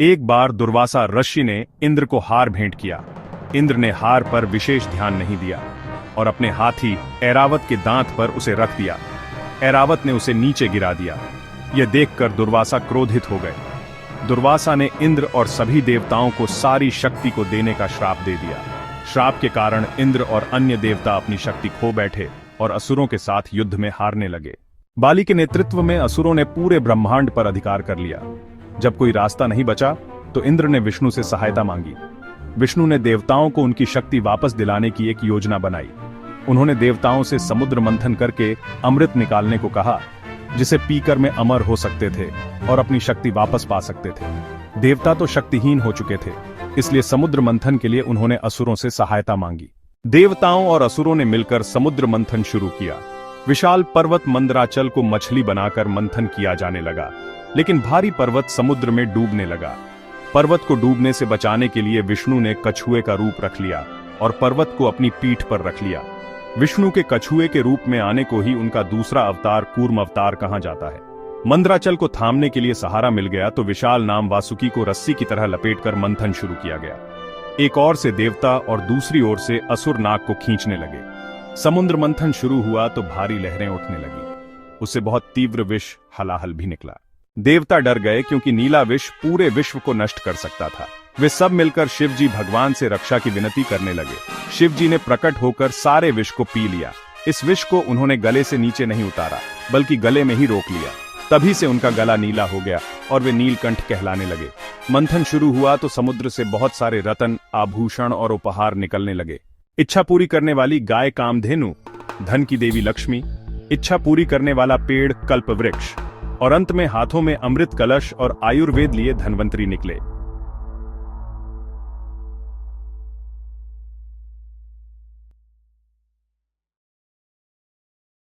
एक बार दुर्वासा ऋषि ने इंद्र को हार भेंट किया। इंद्र ने हार पर विशेष ध्यान नहीं दिया और अपने हाथी ऐरावत के दांत पर उसे रख दिया। ऐरावत ने उसे नीचे गिरा दिया। यह देखकर दुर्वासा क्रोधित हो गए। दुर्वासा ने इंद्र और सभी देवताओं को सारी शक्ति को देने का श्राप दे दिया। श्राप के कारण इंद्र और अन्य देवता अपनी शक्ति खो बैठे और असुरों के साथ युद्ध में हारने लगे। बाली के नेतृत्व में असुरों ने पूरे ब्रह्मांड पर अधिकार कर लिया। जब कोई रास्ता नहीं बचा तो इंद्र ने विष्णु से सहायता मांगी। विष्णु ने देवताओं को उनकी शक्ति वापस दिलाने की एक योजना बनाई। उन्होंने देवताओं से समुद्र मंथन करके अमृत निकालने को कहा, जिसे पीकर में अमर हो सकते थे और अपनी शक्ति वापस पा सकते थे। देवता तो शक्तिहीन हो चुके थे, इसलिए समुद्र मंथन के लिए उन्होंने असुरों से सहायता मांगी। देवताओं और असुरों ने मिलकर समुद्र मंथन शुरू किया। विशाल पर्वत मंदराचल को मछली बनाकर मंथन किया जाने लगा, लेकिन भारी पर्वत समुद्र में डूबने लगा। पर्वत को डूबने से बचाने के लिए विष्णु ने कछुए का रूप रख लिया और पर्वत को अपनी पीठ पर रख लिया। विष्णु के कछुए के रूप में आने को ही उनका दूसरा अवतार कूर्म अवतार कहा जाता है। मंदराचल को थामने के लिए सहारा मिल गया तो विशाल नाम वासुकी को रस्सी की तरह लपेटकर मंथन शुरू किया गया। एक ओर से देवता और दूसरी ओर से असुर नाग को खींचने लगे। समुद्र मंथन शुरू हुआ तो भारी लहरें उठने लगी। उससे बहुत तीव्र विष हलाहल भी निकला। देवता डर गए क्योंकि नीला विष पूरे विश्व को नष्ट कर सकता था। वे सब मिलकर शिवजी भगवान से रक्षा की विनती करने लगे। शिवजी ने प्रकट होकर सारे विष को पी लिया। इस विष को उन्होंने गले से नीचे नहीं उतारा, बल्कि गले में ही रोक लिया। तभी से उनका गला नीला हो गया और वे नीलकंठ कहलाने लगे। मंथन शुरू हुआ तो समुद्र से बहुत सारे रत्न, आभूषण और उपहार निकलने लगे। इच्छा पूरी करने वाली गाय कामधेनु, धन की देवी लक्ष्मी, इच्छा पूरी करने वाला पेड़ कल्प वृक्ष और अंत में हाथों में अमृत कलश और आयुर्वेद लिए धन्वंतरी निकले।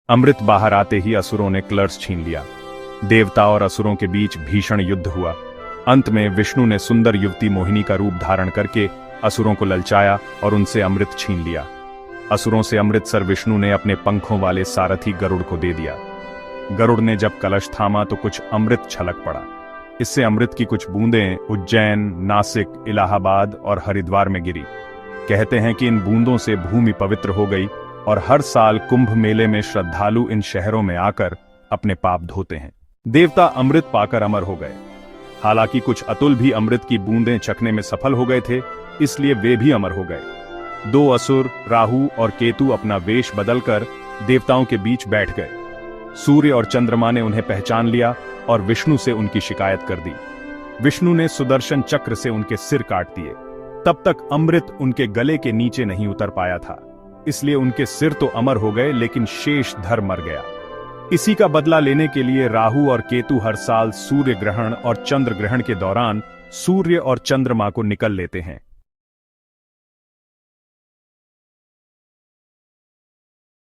अमृत बाहर आते ही असुरों ने कलश छीन लिया। देवता और असुरों के बीच भीषण युद्ध हुआ। अंत में विष्णु ने सुंदर युवती मोहिनी का रूप धारण करके असुरों को ललचाया और उनसे अमृत छीन लिया। असुरों से अमृत सर विष्णु ने अपने पंखों वाले सारथी गरुड़ को दे दिया। गरुड़ ने जब कलश थामा तो कुछ अमृत छलक पड़ा। इससे अमृत की कुछ बूंदें उज्जैन, नासिक, इलाहाबाद और हरिद्वार में गिरी। कहते हैं कि इन बूंदों से भूमि पवित्र हो गई और हर साल कुंभ मेले में श्रद्धालु इन शहरों में आकर अपने पाप धोते हैं। देवता अमृत पाकर अमर हो गए। हालांकि कुछ अतुल भी अमृत की बूंदें चखने में सफल हो गए थे, इसलिए वे भी अमर हो गए। दो असुर राहु और केतु अपना वेश बदलकर देवताओं के बीच बैठ गए। सूर्य और चंद्रमा ने उन्हें पहचान लिया और विष्णु से उनकी शिकायत कर दी। विष्णु ने सुदर्शन चक्र से उनके सिर काट दिए। तब तक अमृत उनके गले के नीचे नहीं उतर पाया था, इसलिए उनके सिर तो अमर हो गए लेकिन शेष धर मर गया। इसी का बदला लेने के लिए राहु और केतु हर साल सूर्य ग्रहण और चंद्र ग्रहण के दौरान सूर्य और चंद्रमा को निकल लेते हैं।